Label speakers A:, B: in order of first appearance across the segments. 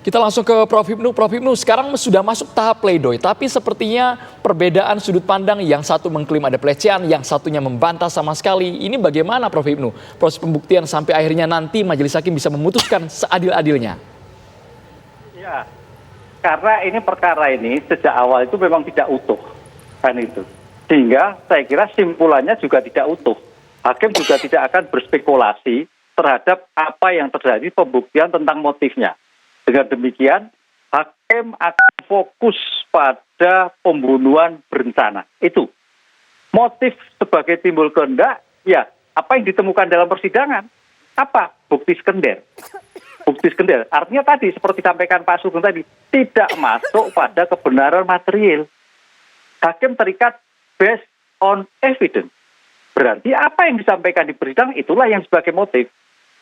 A: Kita langsung ke Prof. Hipnu. Prof. Hipnu, sekarang sudah masuk tahap pledoi, tapi sepertinya perbedaan sudut pandang, yang satu mengklaim ada pelecehan, yang satunya membantah sama sekali. Ini bagaimana Prof. Hipnu? Proses pembuktian sampai akhirnya nanti majelis hakim bisa memutuskan seadil-adilnya.
B: Ya, karena ini perkara ini sejak awal itu memang tidak utuh, kan itu. Sehingga saya kira simpulannya juga tidak utuh. Hakim juga tidak akan berspekulasi terhadap apa yang terjadi pembuktian tentang motifnya. Dengan demikian, hakim akan fokus pada pembunuhan berencana. Itu. Motif sebagai timbul kehendak, ya apa yang ditemukan dalam persidangan. Apa? Bukti sekender. Bukti sekender. Artinya tadi, seperti disampaikan Pak Sugeng tadi, tidak masuk pada kebenaran material. Hakim terikat based on evidence. Berarti apa yang disampaikan di persidangan itulah yang sebagai motif.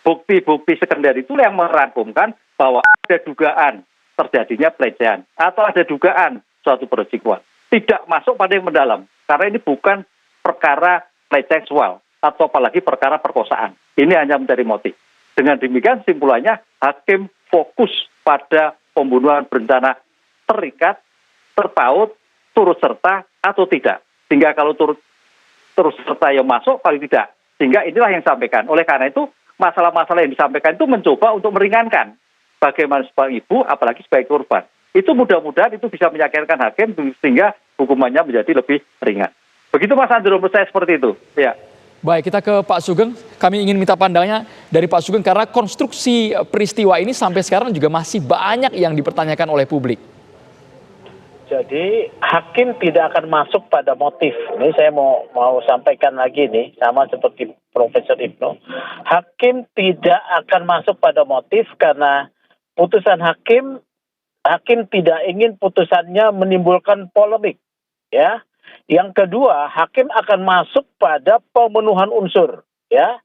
B: Bukti-bukti sekender itulah yang merangkumkan bahwa ada dugaan terjadinya pelecehan atau ada dugaan suatu persekutuan. Tidak masuk pada yang mendalam. Karena ini bukan perkara pelecehan seksual atau apalagi perkara perkosaan. Ini hanya mencari motif. Dengan demikian simpulannya hakim fokus pada pembunuhan berencana terikat, terpaut, turut serta atau tidak. Sehingga kalau turut serta yang masuk, paling tidak. Sehingga inilah yang disampaikan. Oleh karena itu, masalah-masalah yang disampaikan itu mencoba untuk meringankan bagaimana sebagai ibu, apalagi sebagai korban. Itu mudah-mudahan itu bisa meyakinkan hakim sehingga hukumannya menjadi lebih ringan. Begitu Mas Andro, menurut saya seperti itu. Ya.
A: Baik, kita ke Pak Sugeng. Kami ingin minta pandangannya dari Pak Sugeng karena konstruksi peristiwa ini sampai sekarang juga masih banyak yang dipertanyakan oleh publik.
C: Jadi hakim tidak akan masuk pada motif. Ini saya mau sampaikan lagi nih, sama seperti Profesor Hipnu. Hakim tidak akan masuk pada motif karena putusan hakim tidak ingin putusannya menimbulkan polemik. Ya. Yang kedua, hakim akan masuk pada pemenuhan unsur. Ya.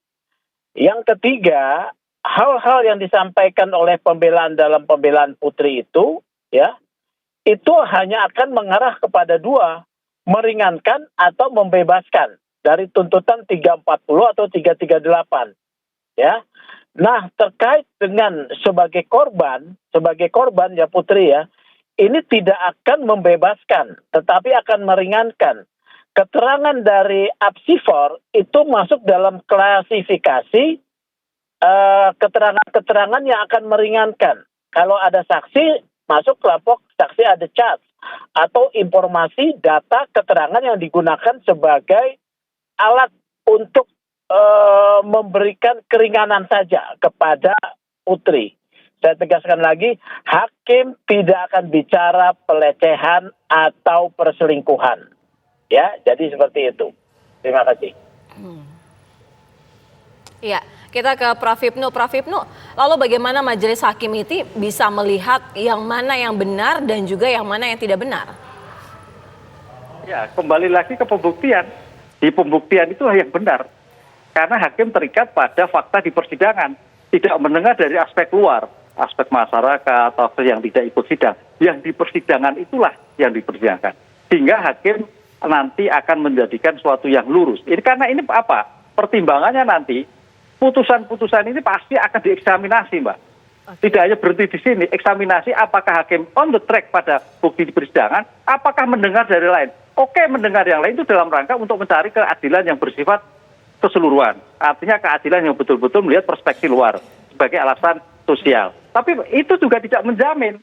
C: Yang ketiga, hal-hal yang disampaikan oleh pembelaan dalam pembelaan Putri itu, ya, itu hanya akan mengarah kepada dua, meringankan atau membebaskan dari tuntutan 340 atau 338. Ya. Nah, terkait dengan sebagai korban ya Putri ya, ini tidak akan membebaskan, tetapi akan meringankan. Keterangan dari apsifor itu masuk dalam klasifikasi keterangan-keterangan yang akan meringankan. Kalau ada saksi, masuk kelompok saksi ada charge atau informasi data keterangan yang digunakan sebagai alat untuk memberikan keringanan saja kepada Putri. Saya tegaskan lagi, hakim tidak akan bicara pelecehan atau perselingkuhan. Ya, jadi seperti itu. Terima kasih.
D: Iya, kita ke Prof. Hipnu. Prof. Hipnu, lalu bagaimana majelis hakim itu bisa melihat yang mana yang benar dan juga yang mana yang tidak benar?
B: Ya, kembali lagi ke pembuktian. Di pembuktian itu yang benar. Karena hakim terikat pada fakta di persidangan. Tidak mendengar dari aspek luar, aspek masyarakat atau yang tidak ikut sidang. Yang di persidangan itulah yang dipersidangan. Sehingga hakim nanti akan menjadikan suatu yang lurus. Ini karena ini apa? Pertimbangannya nanti, putusan-putusan ini pasti akan dieksaminasi, Mbak. Tidak hanya berhenti di sini, eksaminasi apakah hakim on the track pada bukti di persidangan, apakah mendengar dari lain. Oke, mendengar yang lain itu dalam rangka untuk mencari keadilan yang bersifat keseluruhan. Artinya keadilan yang betul-betul melihat perspektif luar sebagai alasan sosial. Tapi itu juga tidak menjamin.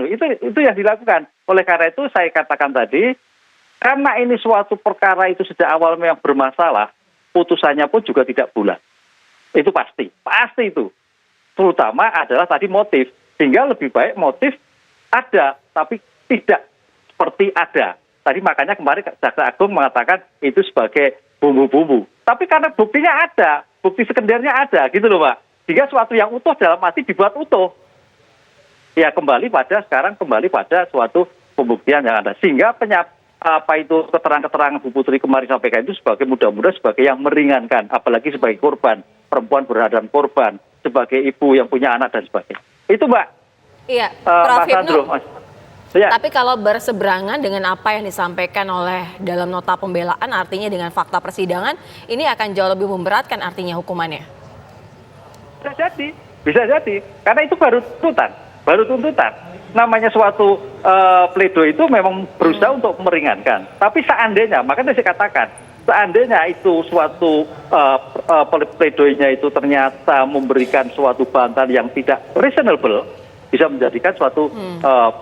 B: Itu yang dilakukan. Oleh karena itu saya katakan tadi, karena ini suatu perkara itu sejak awal memang bermasalah, putusannya pun juga tidak bulat. Itu pasti itu. Terutama adalah tadi motif. Sehingga lebih baik motif ada, tapi tidak seperti ada. Tadi makanya kemarin Jaksa Agung mengatakan itu sebagai bumbu-bumbu. Tapi karena buktinya ada, bukti sekendernya ada, gitu loh Pak. Sehingga suatu yang utuh dalam arti dibuat utuh. Ya kembali pada suatu pembuktian yang ada. Sehingga keterangan-keterangan Bu Putri kemarin sampaikan itu sebagai mudah-mudahan sebagai yang meringankan. Apalagi sebagai korban, perempuan berhadapan korban, sebagai ibu yang punya anak dan sebagainya. Itu Mbak.
D: Iya, Prof. Hipnu.
B: Ya.
D: Tapi kalau berseberangan dengan apa yang disampaikan oleh dalam nota pembelaan, artinya dengan fakta persidangan, ini akan jauh lebih memberatkan artinya hukumannya.
B: Bisa jadi. Karena itu baru tuntutan. baru tuntutan. Namanya suatu pledoi itu memang berusaha untuk meringankan. Tapi seandainya, makanya saya katakan, seandainya itu suatu pledoinya itu ternyata memberikan suatu bantahan yang tidak reasonable, bisa menjadikan suatu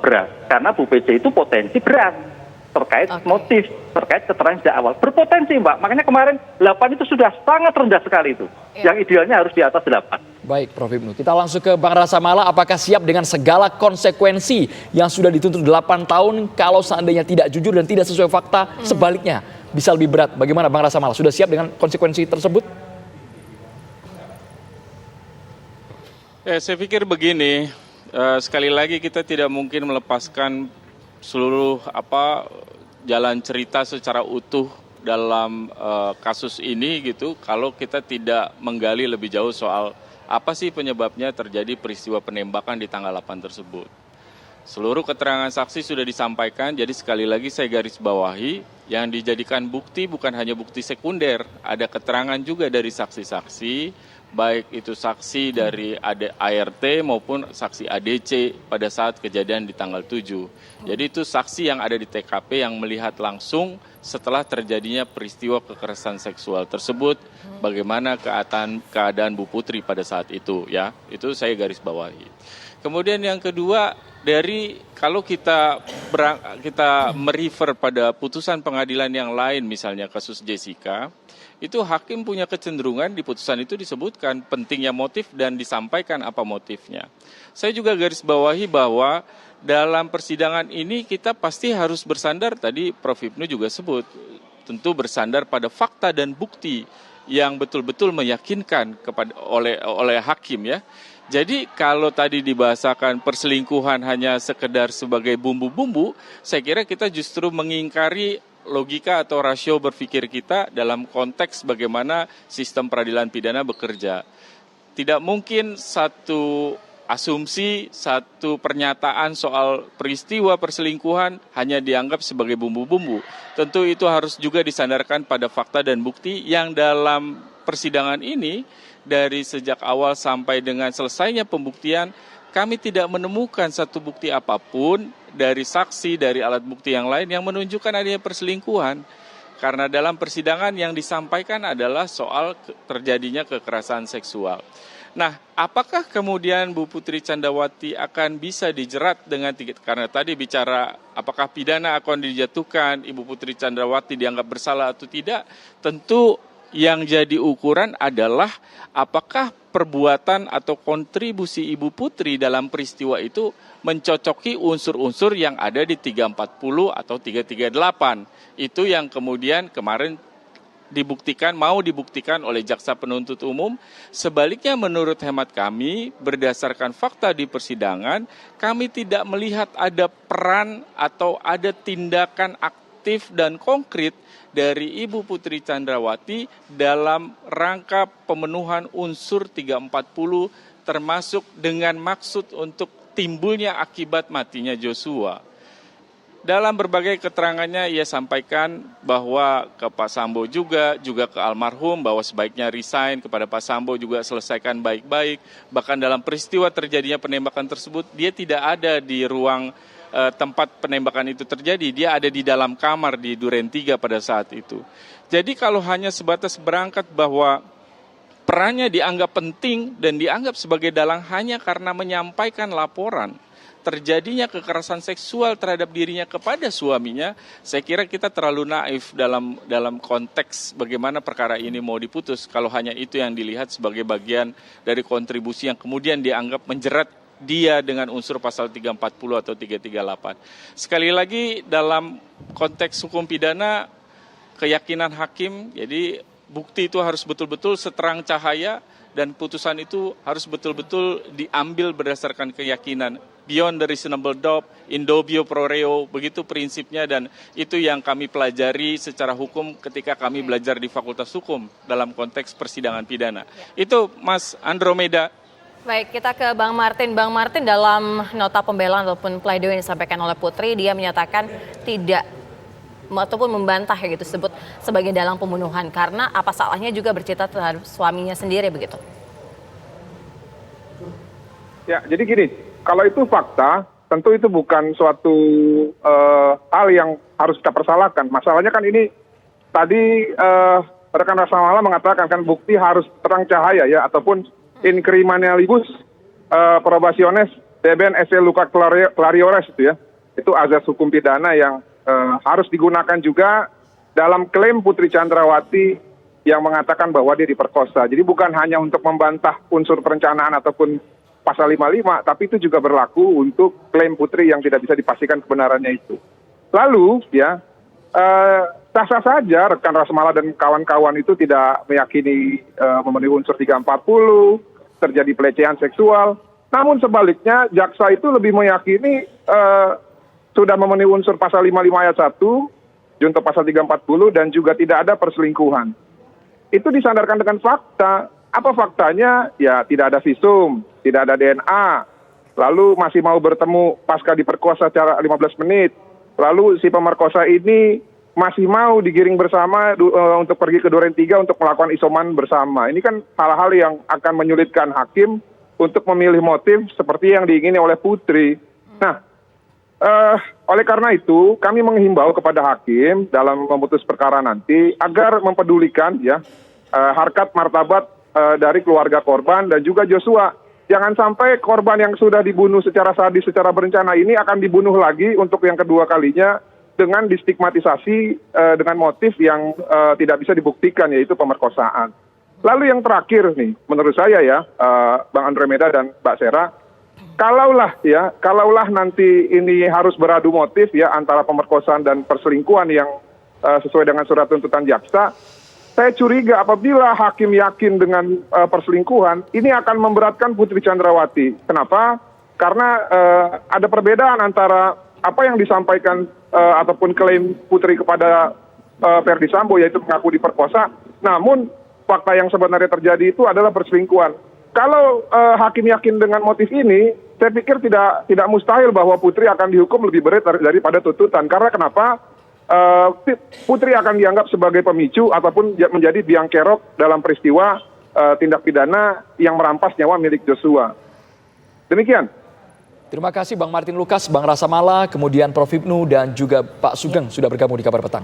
B: berat. Karena Bu PJ itu potensi berat terkait motif, terkait keterangan sejak awal. Berpotensi, Mbak. Makanya kemarin 8 itu sudah sangat rendah sekali itu. Yang idealnya harus di atas 8.
A: Baik, Prof. Ibnu. Kita langsung ke Bang Rasa Mala. Apakah siap dengan segala konsekuensi yang sudah dituntut 8 tahun kalau seandainya tidak jujur dan tidak sesuai fakta, sebaliknya bisa lebih berat? Bagaimana Bang Rasa Mala? Sudah siap dengan konsekuensi tersebut?
E: Saya pikir begini, sekali lagi kita tidak mungkin melepaskan seluruh jalan cerita secara utuh dalam kasus ini gitu kalau kita tidak menggali lebih jauh soal apa sih penyebabnya terjadi peristiwa penembakan di tanggal 8 tersebut. Seluruh keterangan saksi sudah disampaikan, jadi sekali lagi saya garis bawahi, yang dijadikan bukti bukan hanya bukti sekunder, ada keterangan juga dari saksi-saksi, baik itu saksi dari ART maupun saksi ADC pada saat kejadian di tanggal 7. Jadi itu saksi yang ada di TKP yang melihat langsung setelah terjadinya peristiwa kekerasan seksual tersebut, bagaimana keadaan Bu Putri pada saat itu, ya. Itu saya garis bawahi. Kemudian yang kedua, dari kalau kita merefer pada putusan pengadilan yang lain, misalnya kasus Jessica, itu hakim punya kecenderungan di putusan itu disebutkan pentingnya motif dan disampaikan apa motifnya. Saya juga garis bawahi bahwa dalam persidangan ini kita pasti harus bersandar, tadi Prof. Ibnu juga sebut, tentu bersandar pada fakta dan bukti yang betul-betul meyakinkan oleh hakim, ya. Jadi kalau tadi dibahasakan perselingkuhan hanya sekedar sebagai bumbu-bumbu, saya kira kita justru mengingkari logika atau rasio berpikir kita dalam konteks bagaimana sistem peradilan pidana bekerja. Tidak mungkin satu asumsi, satu pernyataan soal peristiwa perselingkuhan hanya dianggap sebagai bumbu-bumbu. Tentu itu harus juga disandarkan pada fakta dan bukti yang dalam persidangan ini, dari sejak awal sampai dengan selesainya pembuktian, kami tidak menemukan satu bukti apapun dari saksi, dari alat bukti yang lain yang menunjukkan adanya perselingkuhan. Karena dalam persidangan yang disampaikan adalah soal terjadinya kekerasan seksual. Nah, apakah kemudian Bu Putri Candrawati akan bisa dijerat dengan karena tadi bicara apakah pidana akan dijatuhkan, Ibu Putri Candrawati dianggap bersalah atau tidak, tentu yang jadi ukuran adalah apakah perbuatan atau kontribusi Ibu Putri dalam peristiwa itu mencocoki unsur-unsur yang ada di 340 atau 338. Itu yang kemudian kemarin mau dibuktikan oleh jaksa penuntut umum. Sebaliknya menurut hemat kami, berdasarkan fakta di persidangan, kami tidak melihat ada peran atau ada tindakan aktif dan konkret dari Ibu Putri Candrawati dalam rangka pemenuhan unsur 340 termasuk dengan maksud untuk timbulnya akibat matinya Joshua. Dalam berbagai keterangannya ia sampaikan bahwa ke Pak Sambo juga ke almarhum bahwa sebaiknya resign, kepada Pak Sambo juga selesaikan baik-baik. Bahkan dalam peristiwa terjadinya penembakan tersebut dia tidak ada di ruang tempat penembakan itu terjadi, dia ada di dalam kamar di Duren 3 pada saat itu. Jadi kalau hanya sebatas berangkat bahwa perannya dianggap penting dan dianggap sebagai dalang hanya karena menyampaikan laporan terjadinya kekerasan seksual terhadap dirinya kepada suaminya, saya kira kita terlalu naif dalam konteks bagaimana perkara ini mau diputus kalau hanya itu yang dilihat sebagai bagian dari kontribusi yang kemudian dianggap menjerat dia dengan unsur pasal 340 atau 338. Sekali lagi dalam konteks hukum pidana, keyakinan hakim, jadi bukti itu harus betul-betul seterang cahaya dan putusan itu harus betul-betul diambil berdasarkan keyakinan. Beyond the reasonable doubt, in dubio pro reo, begitu prinsipnya dan itu yang kami pelajari secara hukum ketika kami belajar di Fakultas Hukum dalam konteks persidangan pidana. Itu Mas Andromeda.
D: Baik, kita ke Bang Martin. Bang Martin dalam nota pembelaan ataupun pledoi yang disampaikan oleh Putri, dia menyatakan tidak ataupun membantah gitu sebut sebagai dalang pembunuhan karena apa salahnya juga bercerita terhadap suaminya sendiri begitu.
F: Ya, jadi gini, kalau itu fakta, tentu itu bukan suatu hal yang harus kita persalahkan. Masalahnya kan ini tadi rekan Rasa Mala mengatakan kan bukti harus terang cahaya ya, ataupun in criminalibus probationes deben esse luca clariores itu ya. Itu azas hukum pidana yang harus digunakan juga dalam klaim Putri Chandrawati yang mengatakan bahwa dia diperkosa. Jadi bukan hanya untuk membantah unsur perencanaan ataupun pasal 55, tapi itu juga berlaku untuk klaim Putri yang tidak bisa dipastikan kebenarannya itu. Lalu ya, sah-sah saja rekan Rasa Mala dan kawan-kawan itu tidak meyakini memenuhi unsur 340, terjadi pelecehan seksual. Namun sebaliknya, jaksa itu lebih meyakini sudah memenuhi unsur pasal 55 ayat 1, junto pasal 340, dan juga tidak ada perselingkuhan. Itu disandarkan dengan fakta. Apa faktanya? Ya tidak ada visum, tidak ada DNA, lalu masih mau bertemu pasca diperkosa secara 15 menit. Lalu si pemerkosa ini masih mau digiring bersama untuk pergi ke Duren 3 untuk melakukan isoman bersama. Ini kan hal-hal yang akan menyulitkan hakim untuk memilih motif seperti yang diingini oleh Putri. Nah, oleh karena itu kami menghimbau kepada hakim dalam memutus perkara nanti agar mempedulikan ya harkat martabat dari keluarga korban dan juga Joshua. Jangan sampai korban yang sudah dibunuh secara sadis, secara berencana ini akan dibunuh lagi untuk yang kedua kalinya dengan distigmatisasi dengan motif yang tidak bisa dibuktikan, yaitu pemerkosaan. Lalu yang terakhir nih, menurut saya ya, Bang Andromeda dan Mbak Sera, kalaulah nanti ini harus beradu motif ya antara pemerkosaan dan perselingkuhan yang sesuai dengan surat tuntutan jaksa, saya curiga apabila hakim yakin dengan perselingkuhan, ini akan memberatkan Putri Chandrawati. Kenapa? Karena ada perbedaan antara apa yang disampaikan ataupun klaim Putri kepada Ferdy Sambo, yaitu mengaku diperkosa, namun fakta yang sebenarnya terjadi itu adalah perselingkuhan. Kalau hakim yakin dengan motif ini, saya pikir tidak mustahil bahwa Putri akan dihukum lebih berat daripada tuntutan. Karena kenapa? Putri akan dianggap sebagai pemicu ataupun menjadi biang kerok dalam peristiwa tindak pidana yang merampas nyawa milik Joshua. Demikian.
A: Terima kasih Bang Martin Lukas, Bang Rasa Mala, kemudian Prof Hipnu dan juga Pak Sugeng sudah bergabung di Kabar Petang.